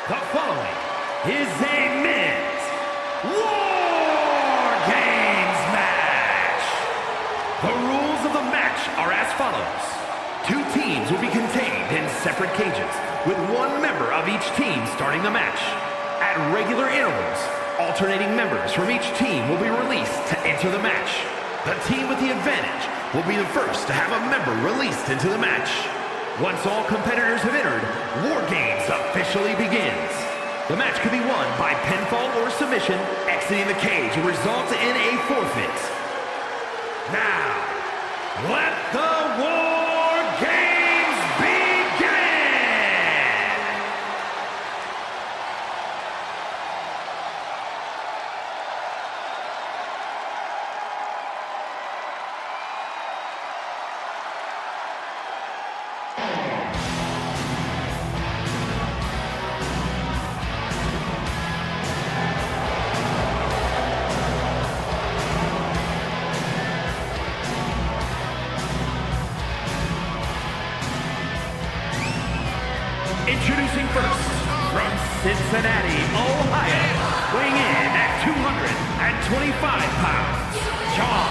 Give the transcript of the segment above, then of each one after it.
The following is a men's War Games match. The rules of the match are as follows. 2 teams will be contained in separate cages, with 1 member of each team starting the match. At regular intervals, alternating members from each team will be released to enter the match. The team with the advantage will be the first to have a member released into the match. Once all competitors have entered, War Games officially begins. The match could be won by pinfall or submission. Exiting the cage will result in a forfeit. Now, let the War Games begin! Introducing first, from Cincinnati, Ohio, weighing in at 225 pounds, John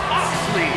Moxley.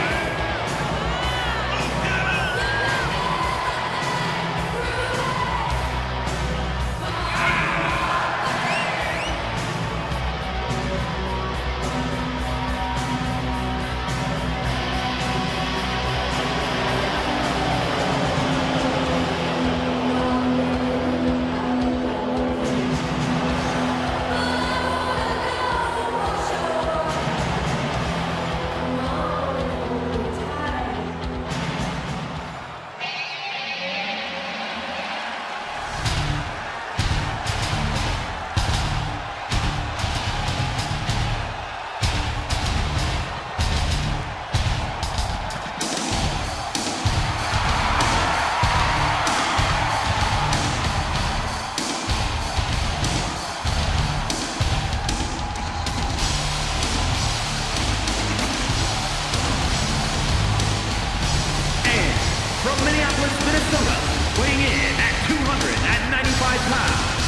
Weighing in at 295 pounds,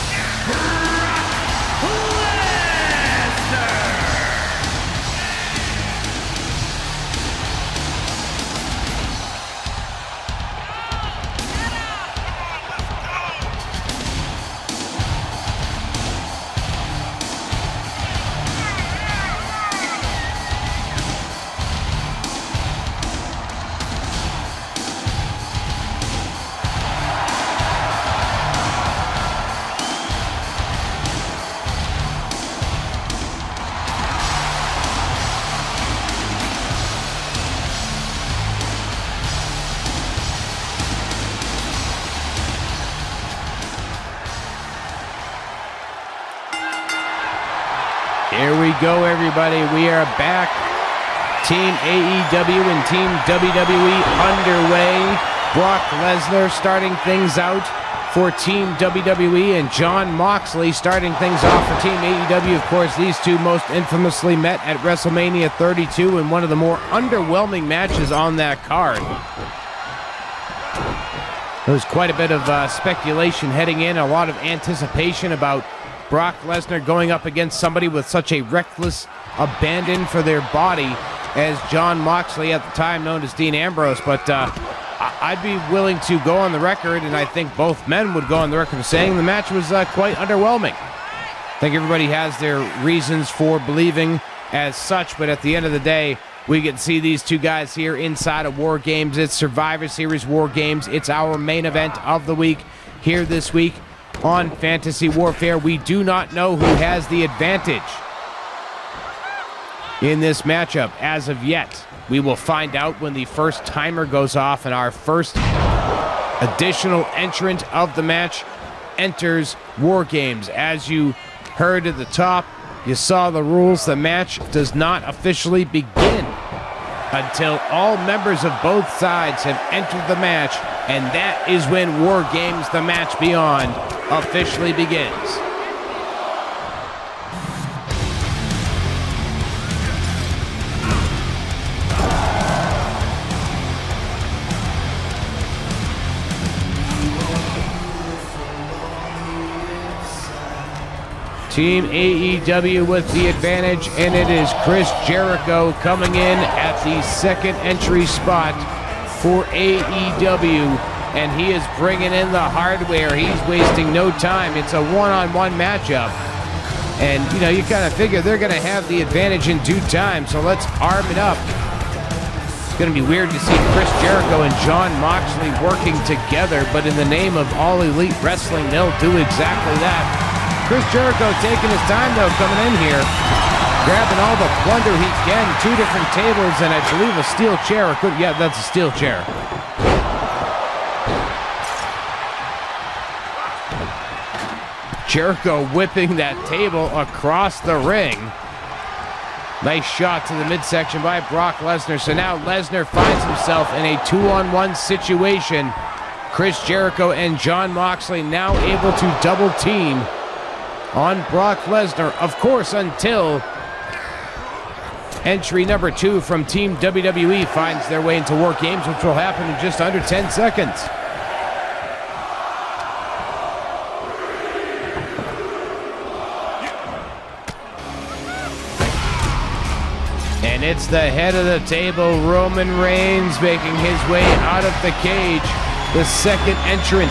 Brock Lesnar! Here we go, everybody. We are back. Team AEW and Team WWE underway. Brock Lesnar starting things out for Team WWE, and John Moxley starting things off for Team AEW. Of course, these two most infamously met at WrestleMania 32 in one of the more underwhelming matches on that card. There was quite a bit of speculation heading in, a lot of anticipation about Brock Lesnar going up against somebody with such a reckless abandon for their body as John Moxley, at the time known as Dean Ambrose. But I'd be willing to go on the record, and I think both men would go on the record saying the match was quite underwhelming. I think everybody has their reasons for believing as such, but at the end of the day, we get to see these two guys here inside of War Games. It's Survivor Series War Games. It's our main event of the week here this week on Fantasy Warfare. We do not know who has the advantage in this matchup as of yet. We will find out when the first timer goes off and our first additional entrant of the match enters War Games. As you heard at the top, you saw the rules. The match does not officially begin until all members of both sides have entered the match, and that is when War Games, the match beyond, officially begins. Team AEW with the advantage, and it is Chris Jericho coming in at the second entry spot for AEW, and he is bringing in the hardware. He's wasting no time. It's a one-on-one matchup, and you kind of figure they're going to have the advantage in due time, so let's arm it up. It's going to be weird to see Chris Jericho and Jon Moxley working together, but in the name of All Elite Wrestling, they'll do exactly that. Chris Jericho taking his time, though, coming in here, grabbing all the plunder he can. 2 different tables and I believe a steel chair. Yeah, that's a steel chair. Jericho whipping that table across the ring. Nice shot to the midsection by Brock Lesnar. So now Lesnar finds himself in a 2-on-1 situation. Chris Jericho and Jon Moxley now able to double team on Brock Lesnar, of course, until entry number 2 from Team WWE finds their way into War Games, which will happen in just under 10 seconds. And it's the head of the table, Roman Reigns, making his way out of the cage, the second entrant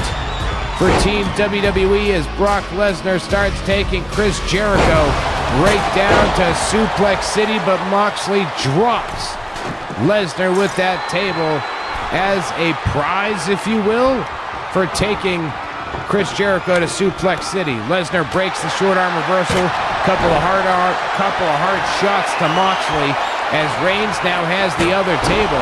for Team WWE as Brock Lesnar starts taking Chris Jericho right down to Suplex City, but Moxley drops Lesnar with that table as a prize, if you will, for taking Chris Jericho to Suplex City. Lesnar breaks the short arm reversal, couple of hard shots to Moxley as Reigns now has the other table.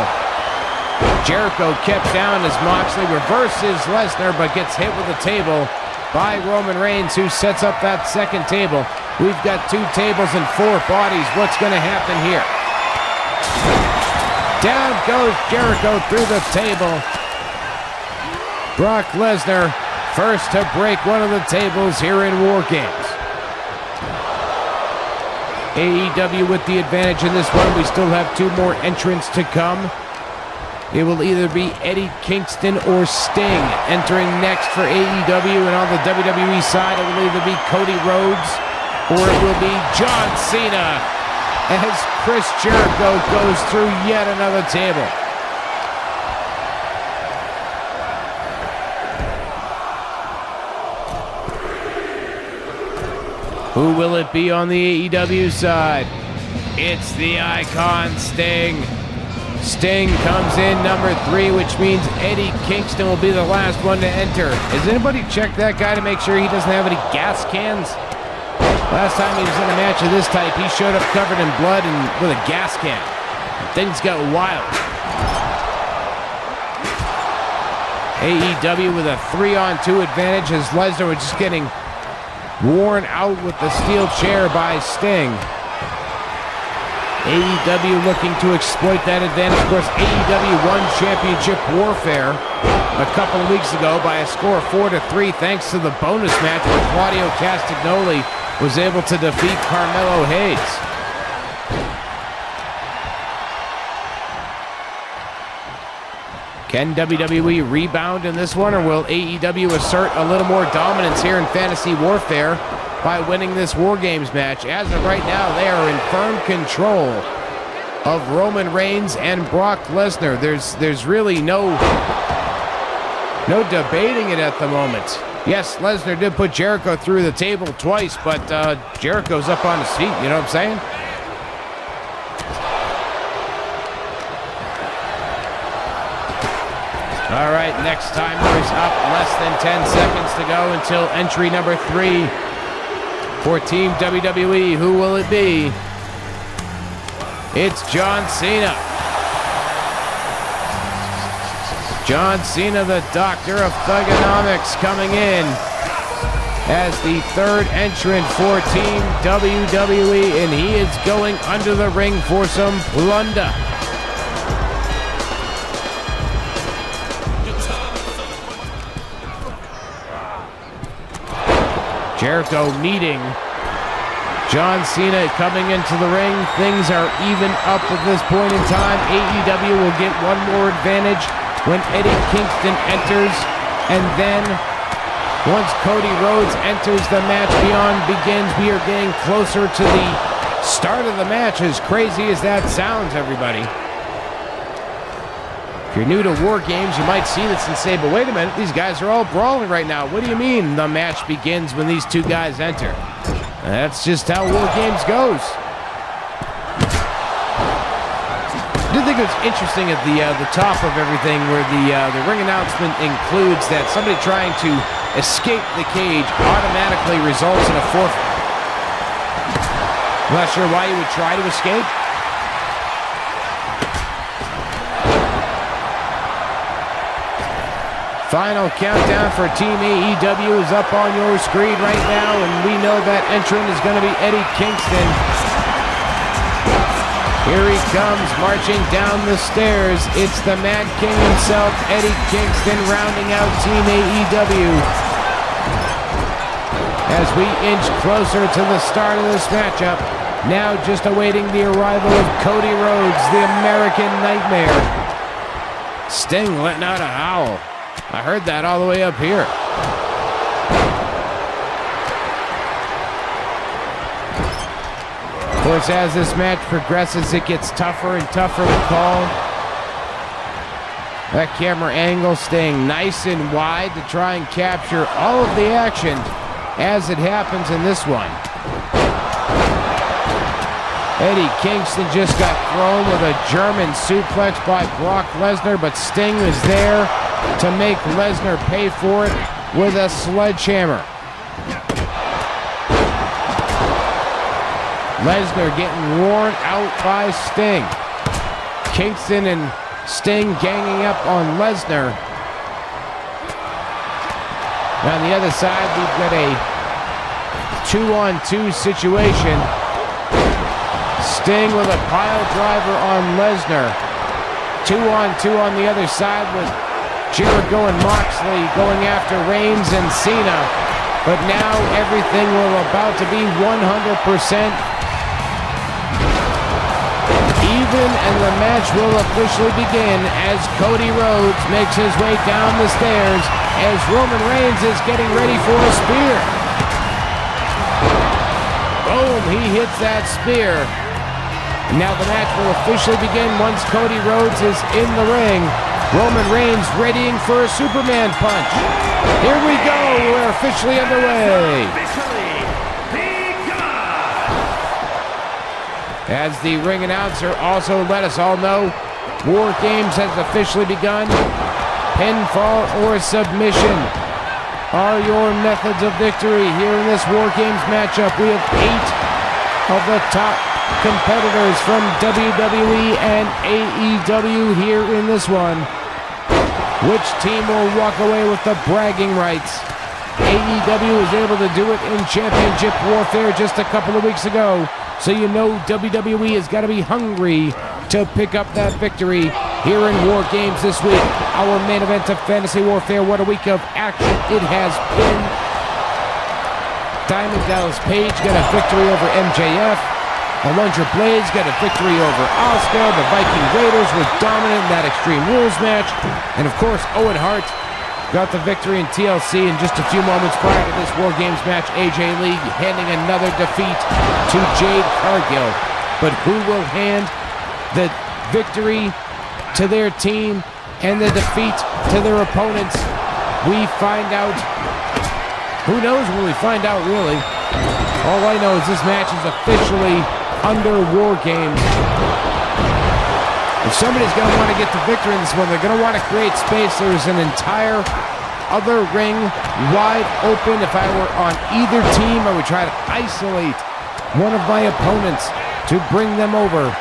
Jericho kept down as Moxley reverses Lesnar, but gets hit with a table by Roman Reigns, who sets up that second table. We've got 2 tables and 4 bodies. What's going to happen here? Down goes Jericho through the table. Brock Lesnar first to break one of the tables here in War Games. AEW with the advantage in this one. We still have 2 more entrants to come. It will either be Eddie Kingston or Sting entering next for AEW, and on the WWE side, it will either be Cody Rhodes or it will be John Cena as Chris Jericho goes through yet another table. Who will it be on the AEW side? It's the Icon Sting. Sting comes in number 3, which means Eddie Kingston will be the last one to enter. Has anybody checked that guy to make sure he doesn't have any gas cans? Last time he was in a match of this type, he showed up covered in blood and with a gas can. Things got wild. AEW with a 3-on-2 advantage as Lesnar was just getting worn out with the steel chair by Sting. AEW looking to exploit that advantage. Of course, AEW won Championship Warfare a couple of weeks ago by a score of 4-3 thanks to the bonus match where Claudio Castagnoli was able to defeat Carmelo Hayes. Can WWE rebound in this one, or will AEW assert a little more dominance here in Fantasy Warfare by winning this War Games match? As of right now, they are in firm control of Roman Reigns and Brock Lesnar. There's really no debating it at the moment. Yes, Lesnar did put Jericho through the table twice, but Jericho's up on his feet, you know what I'm saying? All right, next timer is up. Less than 10 seconds to go until entry number 3 for Team WWE. Who will it be? It's John Cena. John Cena, the Doctor of Thugonomics, coming in as the 3rd entrant for Team WWE, and he is going under the ring for some plunder. Jericho meeting John Cena coming into the ring. Things are even up at this point in time. AEW will get one more advantage when Eddie Kingston enters, and then Once Cody Rhodes enters, the match beyond begins. We are getting closer to the start of the match, as crazy as that sounds, everybody. If you're new to War Games, you might see this and say, but wait a minute, these guys are all brawling right now. What do you mean the match begins when these two guys enter? That's just how War Games goes. I do think it's interesting at the top of everything where the ring announcement includes that somebody trying to escape the cage automatically results in a forfeit. I'm not sure why you would try to escape. Final countdown for Team AEW is up on your screen right now, and we know that entrant is going to be Eddie Kingston. Here he comes, marching down the stairs. It's the Mad King himself, Eddie Kingston, rounding out Team AEW. As we inch closer to the start of this matchup, now just awaiting the arrival of Cody Rhodes, the American Nightmare. Sting letting out a howl. I heard that all the way up here. Of course, as this match progresses, it gets tougher and tougher to call. That camera angle staying nice and wide to try and capture all of the action as it happens in this one. Eddie Kingston just got thrown with a German suplex by Brock Lesnar, but Sting is there to make Lesnar pay for it with a sledgehammer. Lesnar getting worn out by Sting. Kingston and Sting ganging up on Lesnar. On the other side, we've got a 2-on-2 situation. Sting with a pile driver on Lesnar. 2-on-2 on the other side with Jericho and Moxley going after Reigns and Cena. But now everything will about to be 100% even, and the match will officially begin as Cody Rhodes makes his way down the stairs as Roman Reigns is getting ready for a spear. Boom, he hits that spear. Now the match will officially begin once Cody Rhodes is in the ring. Roman Reigns readying for a Superman punch. Here we go, we're officially underway. As the ring announcer also let us all know, War Games has officially begun. Pinfall or submission are your methods of victory here in this War Games matchup. We have 8 of the top competitors from WWE and AEW here in this one. Which team will walk away with the bragging rights? AEW was able to do it in Championship Warfare just a couple of weeks ago. So you know WWE has got to be hungry to pick up that victory here in War Games this week. Our main event of Fantasy Warfare. What a week of action it has been. Diamond Dallas Page got a victory over MJF. Alundra Blaze got a victory over Asuka. The Viking Raiders were dominant in that Extreme Rules match. And of course, Owen Hart got the victory in TLC, in just a few moments prior to this War Games match, AJ Lee handing another defeat to Jade Cargill. But who will hand the victory to their team and the defeat to their opponents? We find out. Who knows when we find out, really? All I know is this match is officially under War Games. If somebody's going to want to get the victory in this one, they're going to want to create space. There's an entire other ring wide open. If I were on either team, I would try to isolate one of my opponents to bring them over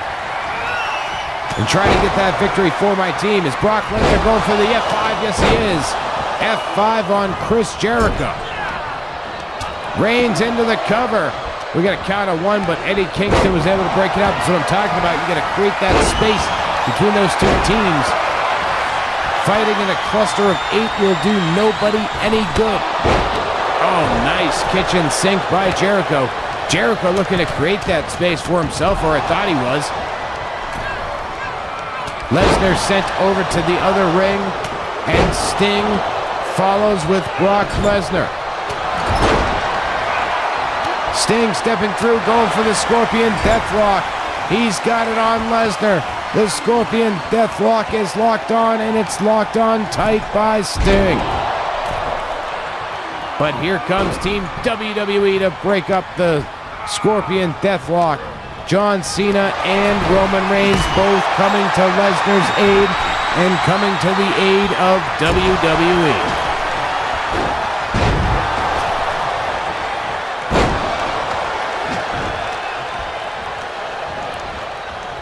and try to get that victory for my team. Is Brock Lesnar going for the F5? Yes, he is. F5 on Chris Jericho. Reigns into the cover. We got a count of 1, but Eddie Kingston was able to break it up. That's what I'm talking about. You got to create that space between those two teams. Fighting in a cluster of 8 will do nobody any good. Oh, nice kitchen sink by Jericho. Jericho looking to create that space for himself, or I thought he was. Lesnar sent over to the other ring, and Sting follows with Brock Lesnar. Sting stepping through, going for the Scorpion Deathlock. He's got it on Lesnar. The Scorpion Deathlock is locked on, and it's locked on tight by Sting. But here comes Team WWE to break up the Scorpion Deathlock. John Cena and Roman Reigns both coming to Lesnar's aid and coming to the aid of WWE.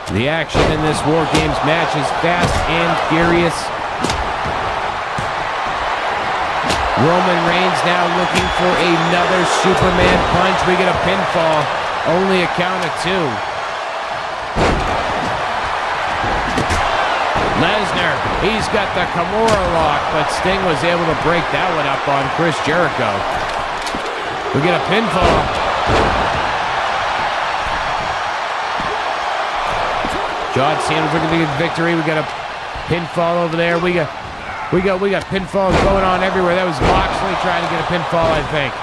The action in this War Games match is fast and furious. Roman Reigns now looking for another Superman punch. We get a pinfall, only a count of 2. Lesnar, he's got the Kimura lock, but Sting was able to break that one up on Chris Jericho. We get a pinfall. John Cena's looking to get victory. We got a pinfall over there. We got pinfalls going on everywhere. That was Moxley trying to get a pinfall, I think.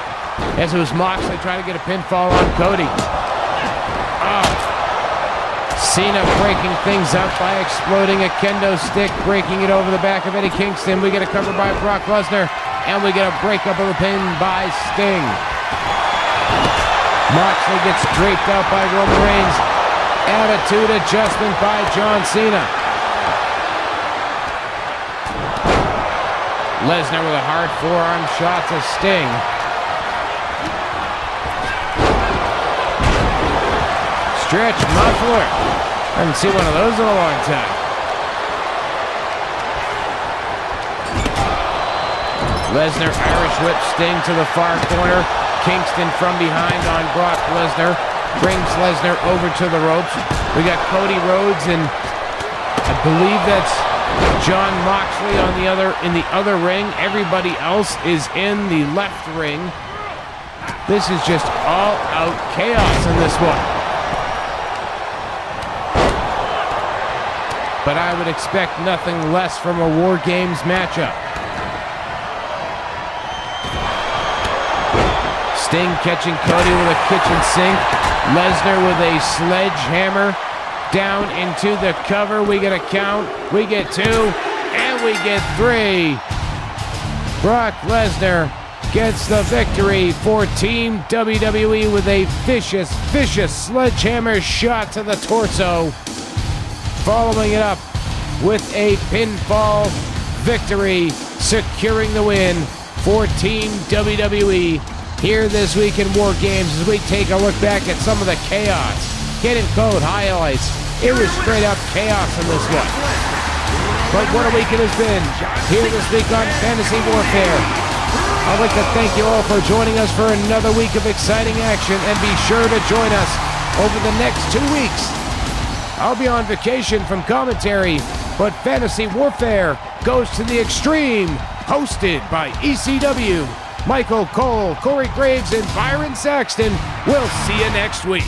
Yes, it was Moxley trying to get a pinfall on Cody. Oh. Cena breaking things up by exploding a kendo stick, breaking it over the back of Eddie Kingston. We get a cover by Brock Lesnar, and we get a breakup of the pin by Sting. Moxley gets draped out by Roman Reigns. Attitude adjustment by John Cena. Lesnar with a hard forearm shot to Sting. Stretch muffler. I haven't seen one of those in a long time. Lesnar Irish whip Sting to the far corner. Kingston from behind on Brock Lesnar. Brings Lesnar over to the ropes. We got Cody Rhodes, and I believe that's John Moxley on in the other ring. Everybody else is in the left ring. This is just all-out chaos in this one. But I would expect nothing less from a War Games matchup. Sting catching Cody with a kitchen sink. Lesnar with a sledgehammer down into the cover. We get a count. We get 2. And we get 3. Brock Lesnar gets the victory for Team WWE with a vicious, vicious sledgehammer shot to the torso. Following it up with a pinfall victory, securing the win for Team WWE. Here this week in War Games as we take a look back at some of the chaos. Getting code highlights. It was straight up chaos in this one. But what a week it has been here this week on Fantasy Warfare. I'd like to thank you all for joining us for another week of exciting action, and be sure to join us over the next 2 weeks. I'll be on vacation from commentary, but Fantasy Warfare goes to the extreme, hosted by ECW. Michael Cole, Corey Graves, and Byron Saxton. We'll see you next week.